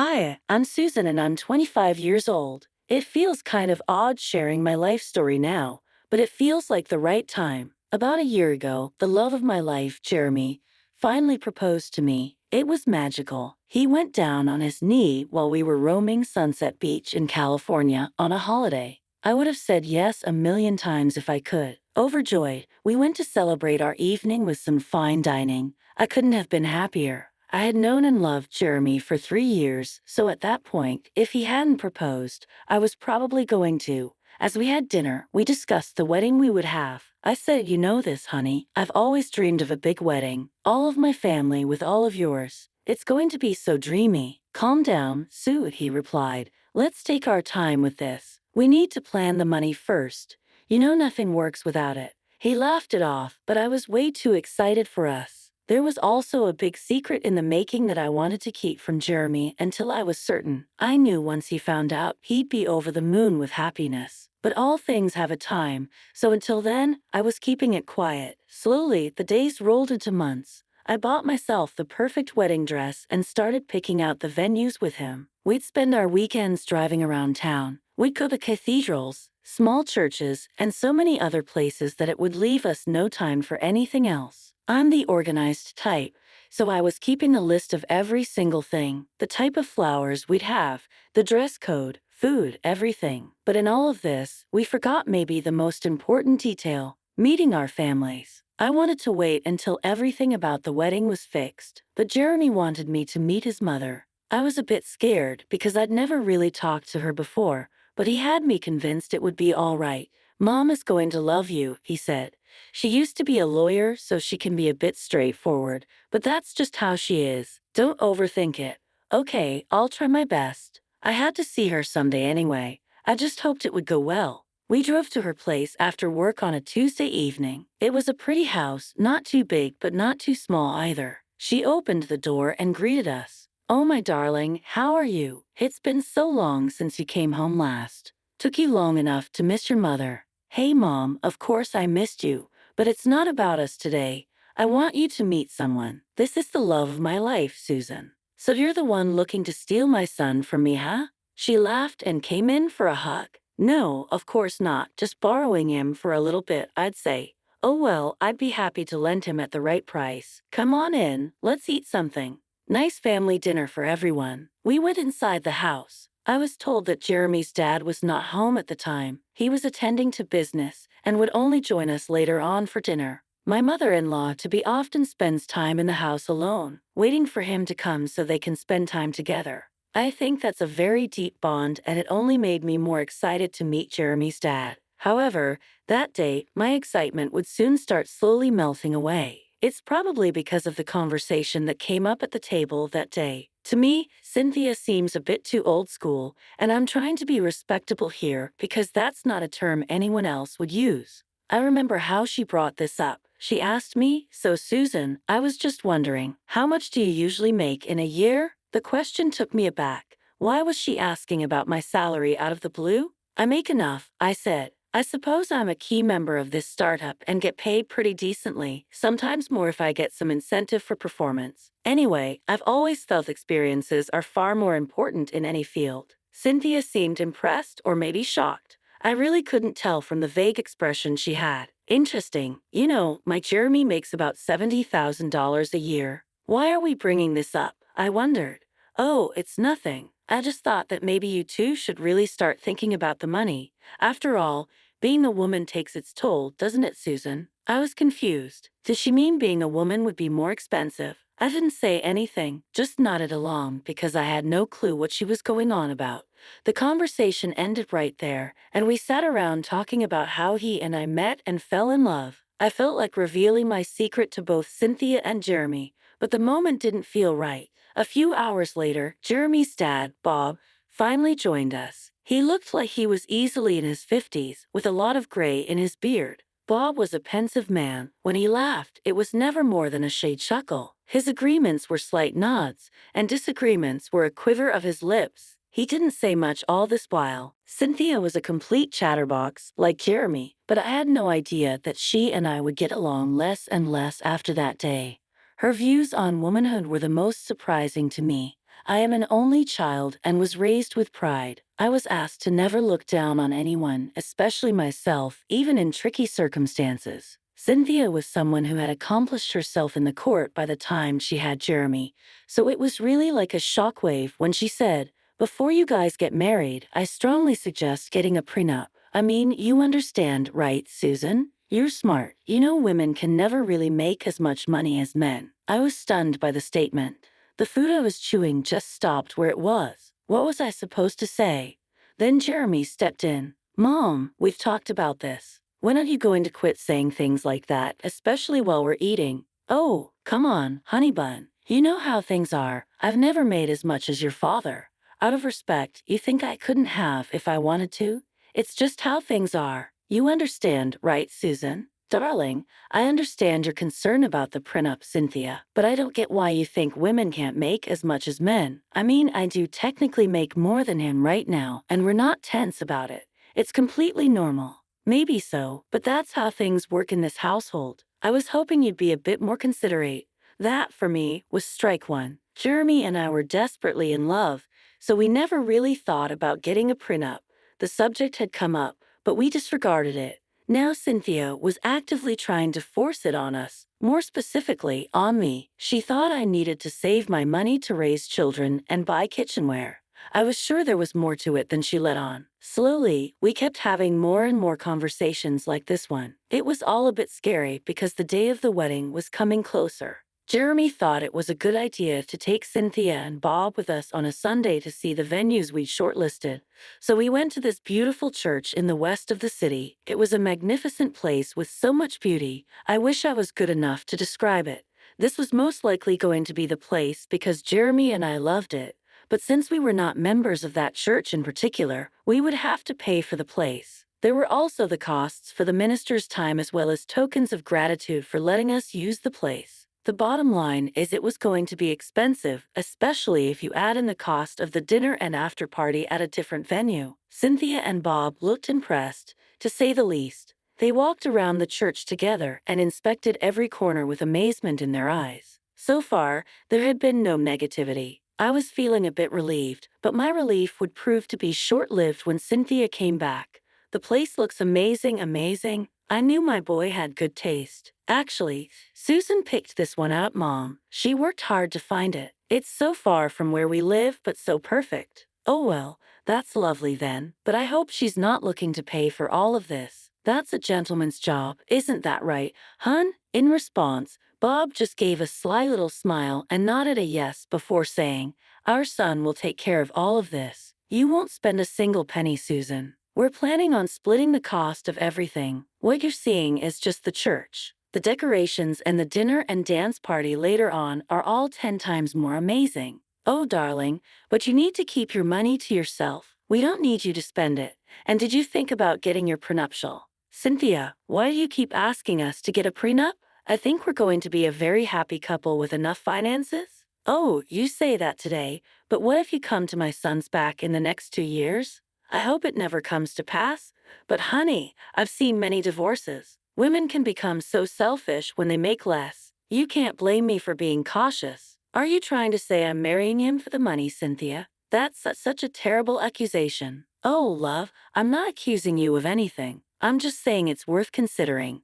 Hi, I'm Susan and I'm 25 years old. It feels kind of odd sharing my life story now, but it feels like the right time. About a year ago, the love of my life, Jeremy, finally proposed to me. It was magical. He went down on his knee while we were roaming Sunset Beach in California on a holiday. I would have said yes a million times if I could. Overjoyed, we went to celebrate our evening with some fine dining. I couldn't have been happier. I had known and loved Jeremy for 3 years, so at that point, if he hadn't proposed, I was probably going to. As we had dinner, we discussed the wedding we would have. I said, "You know this, honey. I've always dreamed of a big wedding. All of my family with all of yours. It's going to be so dreamy." "Calm down, Sue," he replied. "Let's take our time with this. We need to plan the money first. You know nothing works without it." He laughed it off, but I was way too excited for us. There was also a big secret in the making that I wanted to keep from Jeremy until I was certain. I knew once he found out, he'd be over the moon with happiness. But all things have a time, so until then, I was keeping it quiet. Slowly, the days rolled into months. I bought myself the perfect wedding dress and started picking out the venues with him. We'd spend our weekends driving around town. We'd go to cathedrals, small churches, and so many other places that it would leave us no time for anything else. I'm the organized type, so I was keeping a list of every single thing, the type of flowers we'd have, the dress code, food, everything. But in all of this, we forgot maybe the most important detail, meeting our families. I wanted to wait until everything about the wedding was fixed, but Jeremy wanted me to meet his mother. I was a bit scared because I'd never really talked to her before, but he had me convinced it would be all right. "Mom is going to love you," he said. "She used to be a lawyer, so she can be a bit straightforward, but that's just how she is. Don't overthink it." "Okay, I'll try my best." I had to see her someday anyway. I just hoped it would go well. We drove to her place after work on a Tuesday evening. It was a pretty house, not too big but not too small either. She opened the door and greeted us. "Oh, my darling, how are you? It's been so long since you came home last. Took you long enough to miss your mother." "Hey, Mom, of course I missed you, but it's not about us today. I want you to meet someone. This is the love of my life, Susan." "So you're the one looking to steal my son from me, huh?" She laughed and came in for a hug. "No, of course not, just borrowing him for a little bit, I'd say." "Oh well, I'd be happy to lend him at the right price. Come on in, let's eat something." Nice family dinner for everyone. We went inside the house. I was told that Jeremy's dad was not home at the time. He was attending to business and would only join us later on for dinner. My mother-in-law to be often spends time in the house alone, waiting for him to come so they can spend time together. I think that's a very deep bond, and it only made me more excited to meet Jeremy's dad. However, that day, my excitement would soon start slowly melting away. It's probably because of the conversation that came up at the table that day. To me, Cynthia seems a bit too old school, and I'm trying to be respectable here because that's not a term anyone else would use. I remember how she brought this up. She asked me, "So Susan, I was just wondering, how much do you usually make in a year?" The question took me aback. Why was she asking about my salary out of the blue? "I make enough," I said. "I suppose I'm a key member of this startup and get paid pretty decently, sometimes more if I get some incentive for performance. Anyway, I've always felt experiences are far more important in any field." Cynthia seemed impressed or maybe shocked. I really couldn't tell from the vague expression she had. "Interesting. You know, my Jeremy makes about $70,000 a year." "Why are we bringing this up?" I wondered. "Oh, it's nothing. I just thought that maybe you two should really start thinking about the money. After all, being a woman takes its toll, doesn't it, Susan?" I was confused. Did she mean being a woman would be more expensive? I didn't say anything, just nodded along because I had no clue what she was going on about. The conversation ended right there, and we sat around talking about how he and I met and fell in love. I felt like revealing my secret to both Cynthia and Jeremy, but the moment didn't feel right. A few hours later, Jeremy's dad, Bob, finally joined us. He looked like he was easily in his 50s, with a lot of gray in his beard. Bob was a pensive man. When he laughed, it was never more than a shade chuckle. His agreements were slight nods, and disagreements were a quiver of his lips. He didn't say much all this while. Cynthia was a complete chatterbox, like Jeremy, but I had no idea that she and I would get along less and less after that day. Her views on womanhood were the most surprising to me. I am an only child and was raised with pride. I was asked to never look down on anyone, especially myself, even in tricky circumstances. Cynthia was someone who had accomplished herself in the court by the time she had Jeremy, so it was really like a shockwave when she said, "Before you guys get married, I strongly suggest getting a prenup." I mean, you understand, right, Susan? You're smart. You know women can never really make as much money as men. I was stunned by the statement. The food I was chewing just stopped where it was. What was I supposed to say? Then Jeremy stepped in. "Mom, we've talked about this. When are you going to quit saying things like that, especially while we're eating?" "Oh, come on, honey bun. You know how things are. I've never made as much as your father. Out of respect, you think I couldn't have if I wanted to? It's just how things are. You understand, right, Susan?" "Darling, I understand your concern about the prenup, Cynthia, but I don't get why you think women can't make as much as men. I mean, I do technically make more than him right now, and we're not tense about it. It's completely normal." "Maybe so, but that's how things work in this household. I was hoping you'd be a bit more considerate." That, for me, was strike one. Jeremy and I were desperately in love, so we never really thought about getting a prenup. The subject had come up, but we disregarded it. Now Cynthia was actively trying to force it on us, more specifically on me. She thought I needed to save my money to raise children and buy kitchenware. I was sure there was more to it than she let on. Slowly, we kept having more and more conversations like this one. It was all a bit scary because the day of the wedding was coming closer. Jeremy thought it was a good idea to take Cynthia and Bob with us on a Sunday to see the venues we'd shortlisted. So we went to this beautiful church in the west of the city. It was a magnificent place with so much beauty. I wish I was good enough to describe it. This was most likely going to be the place because Jeremy and I loved it. But since we were not members of that church in particular, we would have to pay for the place. There were also the costs for the minister's time as well as tokens of gratitude for letting us use the place. The bottom line is it was going to be expensive, especially if you add in the cost of the dinner and after party at a different venue. Cynthia and Bob looked impressed, to say the least. They walked around the church together and inspected every corner with amazement in their eyes. So far, there had been no negativity. I was feeling a bit relieved, but my relief would prove to be short-lived when Cynthia came back. "The place looks amazing, amazing." I knew my boy had good taste. "Actually, Susan picked this one out, Mom. She worked hard to find it. It's so far from where we live, but so perfect." "Oh well, that's lovely then, but I hope she's not looking to pay for all of this. That's a gentleman's job, isn't that right, hun?" In response, Bob just gave a sly little smile and nodded a yes before saying, "Our son will take care of all of this. You won't spend a single penny, Susan. We're planning on splitting the cost of everything. What you're seeing is just the church. The decorations and the dinner and dance party later on are all 10 times more amazing." "Oh, darling, but you need to keep your money to yourself. We don't need you to spend it. And did you think about getting your prenuptial?" "Cynthia, why do you keep asking us to get a prenup? I think we're going to be a very happy couple with enough finances." "Oh, you say that today, but what if you come to my son's back in the next 2 years? I hope it never comes to pass. But honey, I've seen many divorces. Women can become so selfish when they make less. You can't blame me for being cautious." "Are you trying to say I'm marrying him for the money, Cynthia? That's such a terrible accusation." "Oh, love, I'm not accusing you of anything. I'm just saying it's worth considering.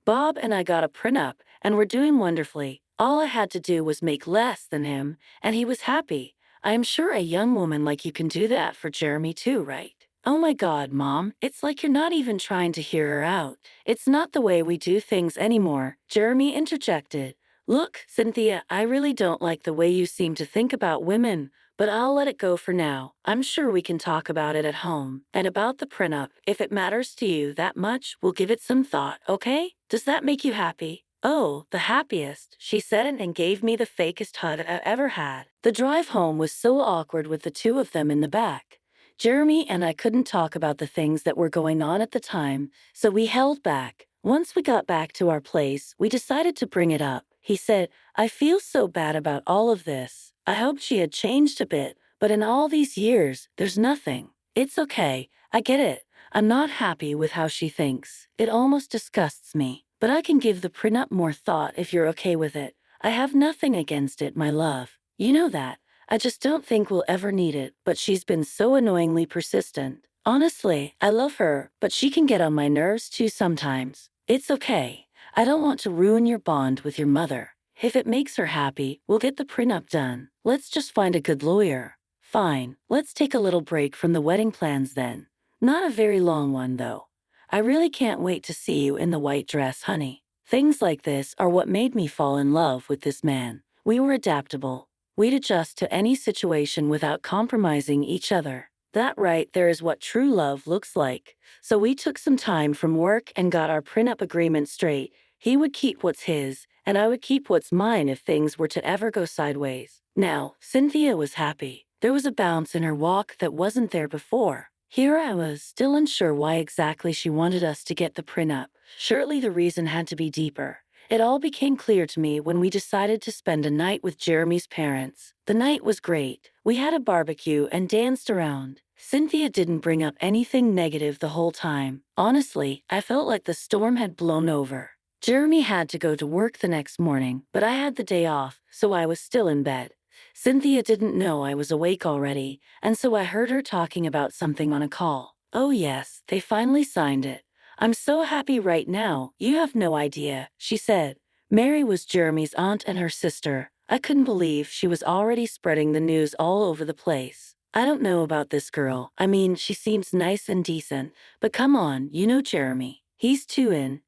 Bob and I got a prenup, and we're doing wonderfully. All I had to do was make less than him, and he was happy. I am sure a young woman like you can do that for Jeremy too, right?" "Oh my God, Mom, it's like you're not even trying to hear her out. It's not the way we do things anymore," Jeremy interjected. "Look, Cynthia, I really don't like the way you seem to think about women, but I'll let it go for now. I'm sure we can talk about it at home. And about the prenup, if it matters to you that much, we'll give it some thought, okay? Does that make you happy?" "Oh, the happiest," she said and gave me the fakest hug I've ever had. The drive home was so awkward with the two of them in the back. Jeremy and I couldn't talk about the things that were going on at the time, so we held back. Once we got back to our place, we decided to bring it up. He said, "I feel so bad about all of this. I hoped she had changed a bit, but in all these years, there's nothing." "It's okay. I get it. I'm not happy with how she thinks. It almost disgusts me. But I can give the prenup more thought if you're okay with it. I have nothing against it, my love. You know that. I just don't think we'll ever need it, but she's been so annoyingly persistent. Honestly, I love her, but she can get on my nerves too sometimes. It's okay. I don't want to ruin your bond with your mother. If it makes her happy, we'll get the prenup done. Let's just find a good lawyer. Fine, let's take a little break from the wedding plans then. Not a very long one, though. I really can't wait to see you in the white dress, honey. Things like this are what made me fall in love with this man. We were adaptable. We'd adjust to any situation without compromising each other. That right there is what true love looks like. So we took some time from work and got our prenup agreement straight. He would keep what's his, and I would keep what's mine if things were to ever go sideways. Now, Cynthia was happy. There was a bounce in her walk that wasn't there before. Here I was, still unsure why exactly she wanted us to get the prenup. Surely the reason had to be deeper. It all became clear to me when we decided to spend a night with Jeremy's parents. The night was great. We had a barbecue and danced around. Cynthia didn't bring up anything negative the whole time. Honestly, I felt like the storm had blown over. Jeremy had to go to work the next morning, but I had the day off, so I was still in bed. Cynthia didn't know I was awake already, and so I heard her talking about something on a call. Oh yes, they finally signed it. I'm so happy right now, you have no idea, she said. Mary was Jeremy's aunt and her sister. I couldn't believe she was already spreading the news all over the place. I don't know about this girl. I mean, she seems nice and decent, but come on, you know Jeremy. He's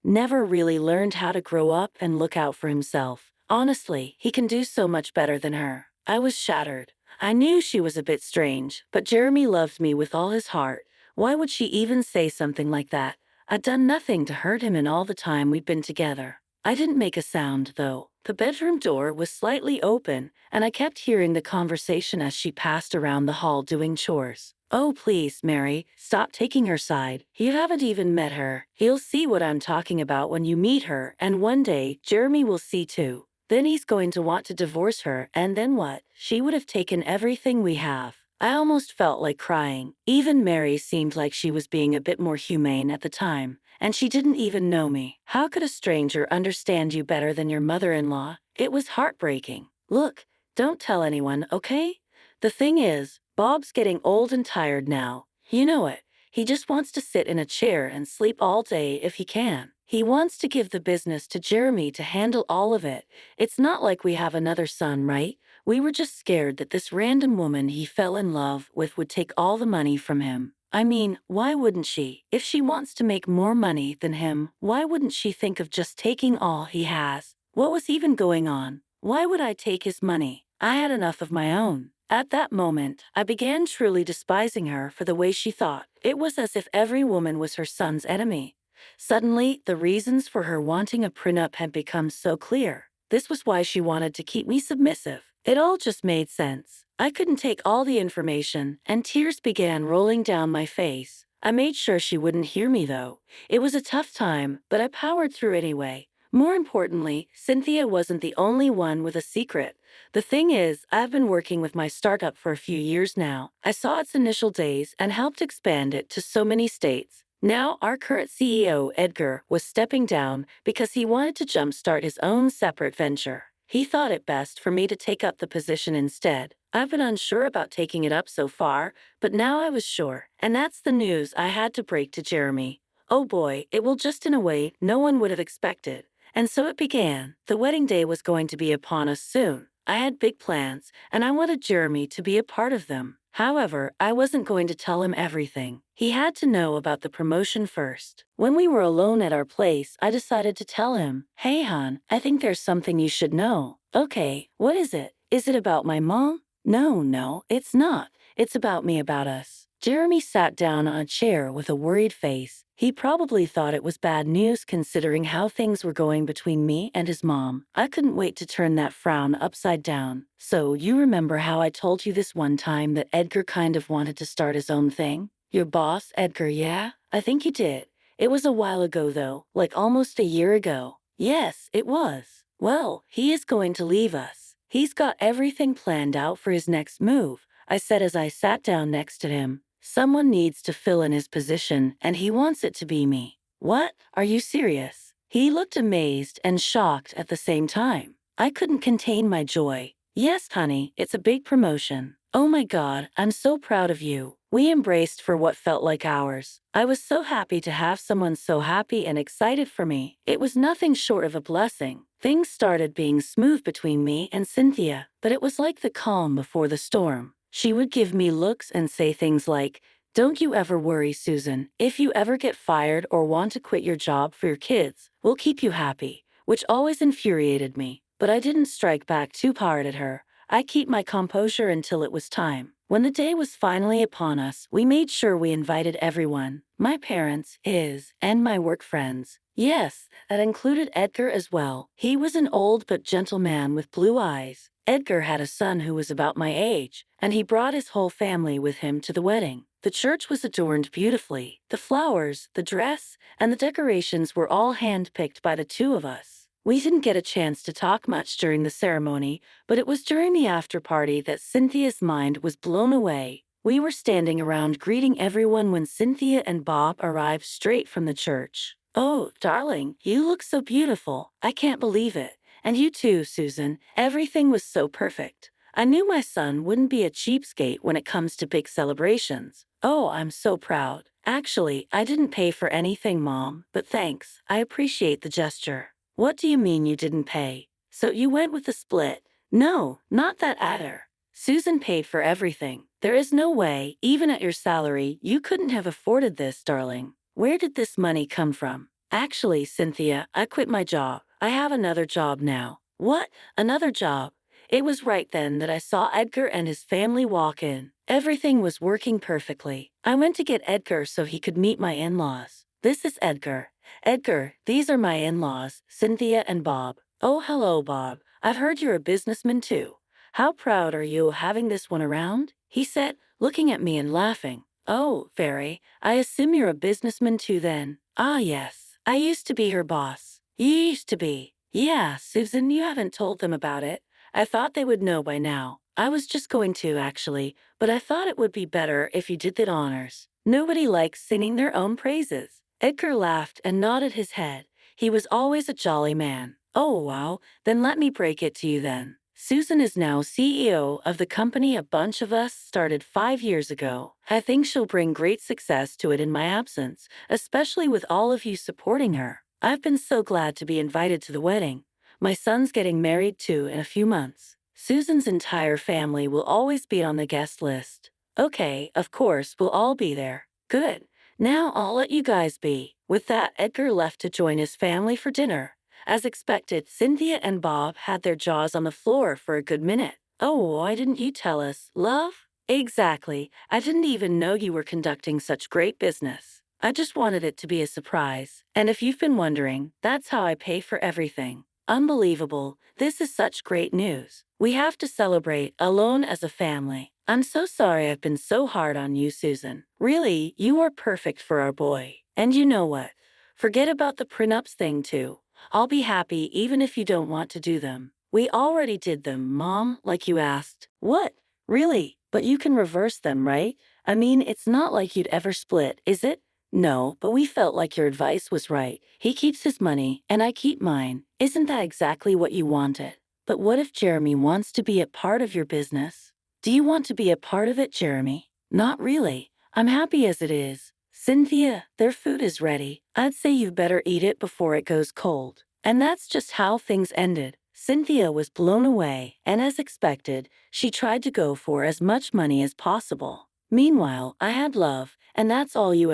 never really learned how to grow up and look out for himself. Honestly, he can do so much better than her. I was shattered. I knew she was a bit strange, but Jeremy loved me with all his heart. Why would she even say something like that? I'd done nothing to hurt him in all the time we'd been together. I didn't make a sound, though. The bedroom door was slightly open, and I kept hearing the conversation as she passed around the hall doing chores. Oh, please, Mary, stop taking her side. You haven't even met her. He'll see what I'm talking about when you meet her, and one day, Jeremy will see too. Then he's going to want to divorce her, and then what? She would have taken everything we have. I almost felt like crying. Even Mary seemed like she was being a bit more humane at the time, and she didn't even know me. How could a stranger understand you better than your mother-in-law? It was heartbreaking. Look, don't tell anyone, okay? The thing is, Bob's getting old and tired now. You know it. He just wants to sit in a chair and sleep all day if he can. He wants to give the business to Jeremy to handle all of it. It's not like we have another son, right? We were just scared that this random woman he fell in love with would take all the money from him. I mean, why wouldn't she? If she wants to make more money than him, why wouldn't she think of just taking all he has? What was even going on? Why would I take his money? I had enough of my own. At that moment, I began truly despising her for the way she thought. It was as if every woman was her son's enemy. Suddenly, the reasons for her wanting a prenup had become so clear. This was why she wanted to keep me submissive. It all just made sense. I couldn't take all the information, and tears began rolling down my face. I made sure she wouldn't hear me, though. It was a tough time, but I powered through anyway. More importantly, Cynthia wasn't the only one with a secret. The thing is, I've been working with my startup for a few years now. I saw its initial days and helped expand it to so many states. Now, our current CEO, Edgar, was stepping down because he wanted to jumpstart his own separate venture. He thought it best for me to take up the position instead. I've been unsure about taking it up so far, but now I was sure, and that's the news I had to break to Jeremy. Oh boy, it will just in a way no one would have expected. And so it began. The wedding day was going to be upon us soon. I had big plans, and I wanted Jeremy to be a part of them. However, I wasn't going to tell him everything. He had to know about the promotion first. When we were alone at our place, I decided to tell him, "Hey, hon, I think there's something you should know." "Okay, what is it? Is it about my mom?" No, it's not. It's about me, about us." Jeremy sat down on a chair with a worried face. He probably thought it was bad news considering how things were going between me and his mom. I couldn't wait to turn that frown upside down. "So, you remember how I told you this one time that Edgar kind of wanted to start his own thing? Your boss, Edgar, yeah? I think you did. It was a while ago though, like almost a year ago." "Yes, it was." "Well, he is going to leave us. He's got everything planned out for his next move," I said as I sat down next to him. "Someone needs to fill in his position, and he wants it to be me." "What? Are you serious?" He looked amazed and shocked at the same time. I couldn't contain my joy. Yes, honey, it's a big promotion. Oh my god, I'm so proud of you. We embraced for what felt like hours. I was so happy to have someone so happy and excited for me. It was nothing short of a blessing. Things started being smooth between me and Cynthia, but it was like the calm before the storm. She would give me looks and say things like, "Don't you ever worry, Susan. If you ever get fired or want to quit your job for your kids, we'll keep you happy," which always infuriated me. But I didn't strike back too hard at her. I keep my composure until it was time. When the day was finally upon us, we made sure we invited everyone, my parents, his, and my work friends. Yes, that included Edgar as well. He was an old but gentle man with blue eyes. Edgar had a son who was about my age, and he brought his whole family with him to the wedding. The church was adorned beautifully. The flowers, the dress, and the decorations were all hand-picked by the two of us. We didn't get a chance to talk much during the ceremony, but it was during the after-party that Cynthia's mind was blown away. We were standing around greeting everyone when Cynthia and Bob arrived straight from the church. "Oh, darling, you look so beautiful. I can't believe it. And you too, Susan. Everything was so perfect. I knew my son wouldn't be a cheapskate when it comes to big celebrations. Oh, I'm so proud. Actually, I didn't pay for anything, Mom, but thanks. I appreciate the gesture." "What do you mean you didn't pay? So you went with the split?" "No, not that either. Susan paid for everything. There is no way, even at your salary, you couldn't have afforded this, darling. Where did this money come from?" "Actually, Cynthia, I quit my job. I have another job now." "What? Another job?" It was right then that I saw Edgar and his family walk in. Everything was working perfectly. I went to get Edgar so he could meet my in-laws. "This is Edgar. Edgar, these are my in-laws, Cynthia and Bob." "Oh, hello, Bob. I've heard you're a businessman too. How proud are you having this one around?" he said, looking at me and laughing. "Oh, very. I assume you're a businessman too then." "Ah, yes. I used to be her boss." "You used to be?" "Yeah, Susan, you haven't told them about it. I thought they would know by now. I was just going to, actually, but I thought it would be better if you did the honors. Nobody likes singing their own praises." Edgar laughed and nodded his head. He was always a jolly man. "Oh, wow. Then let me break it to you then. Susan is now CEO of the company a bunch of us started 5 years ago. I think she'll bring great success to it in my absence, especially with all of you supporting her. I've been so glad to be invited to the wedding. My son's getting married too in a few months. Susan's entire family will always be on the guest list." "Okay, of course, we'll all be there." "Good. Now I'll let you guys be." With that, Edgar left to join his family for dinner. As expected, Cynthia and Bob had their jaws on the floor for a good minute. "Oh, why didn't you tell us, love?" "Exactly. I didn't even know you were conducting such great business. I just wanted it to be a surprise. And if you've been wondering, that's how I pay for everything." "Unbelievable. This is such great news. We have to celebrate alone as a family. I'm so sorry I've been so hard on you, Susan. Really, you are perfect for our boy. And you know what? Forget about the prenups thing too. I'll be happy even if you don't want to do them. We already did them, Mom, like you asked." "What? Really? But you can reverse them, right? I mean, it's not like you'd ever split, is it?" "No, but we felt like your advice was right. He keeps his money, and I keep mine. Isn't that exactly what you wanted?" "But what if Jeremy wants to be a part of your business?" "Do you want to be a part of it, Jeremy?" "Not really. I'm happy as it is." "Cynthia, their food is ready. I'd say you'd better eat it before it goes cold." And that's just how things ended. Cynthia was blown away, and as expected, she tried to go for as much money as possible. Meanwhile, I had love, and that's all you